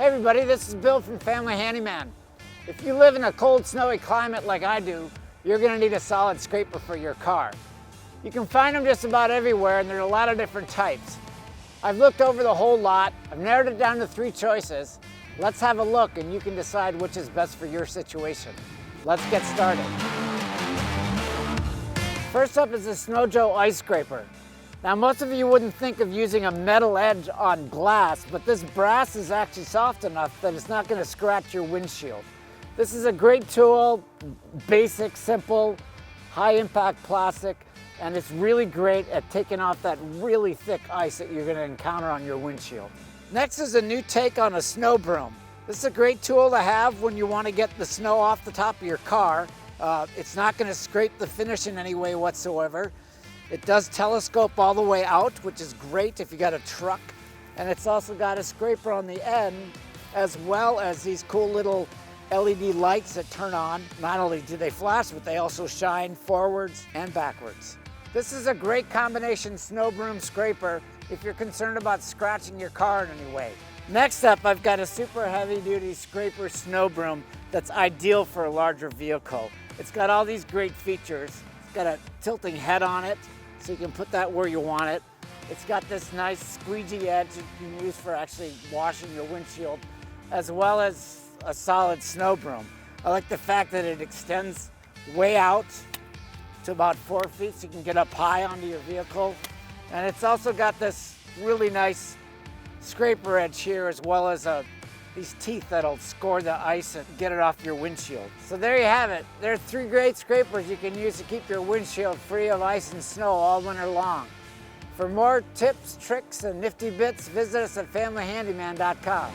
Hey everybody, this is Bill from Family Handyman. If you live in a cold, snowy climate like I do, you're going to need a solid scraper for your car. You can find them just about everywhere, and there are a lot of different types. I've looked over the whole lot. I've narrowed it down to 3 choices. Let's have a look and you can decide which is best for your situation. Let's get started. First up is the Snow Joe Ice Scraper. Now, most of you wouldn't think of using a metal edge on glass, but this brass is actually soft enough that it's not going to scratch your windshield. This is a great tool, basic, simple, high impact plastic, and it's really great at taking off that really thick ice that you're going to encounter on your windshield. Next is a new take on a snow broom. This is a great tool to have when you want to get the snow off the top of your car. It's not going to scrape the finish in any way whatsoever. It does telescope all the way out, which is great if you got a truck. And it's also got a scraper on the end, as well as these cool little LED lights that turn on. Not only do they flash, but they also shine forwards and backwards. This is a great combination snow broom scraper if you're concerned about scratching your car in any way. Next up, I've got a super heavy duty scraper snow broom that's ideal for a larger vehicle. It's got all these great features. It's got a tilting head on it, so you can put that where you want it. It's got this nice squeegee edge you can use for actually washing your windshield, as well as a solid snow broom. I like the fact that it extends way out to about 4 feet, so you can get up high onto your vehicle. And it's also got this really nice scraper edge here, as well as these teeth that'll score the ice and get it off your windshield. So there you have it. There are 3 great scrapers you can use to keep your windshield free of ice and snow all winter long. For more tips, tricks, and nifty bits, visit us at familyhandyman.com.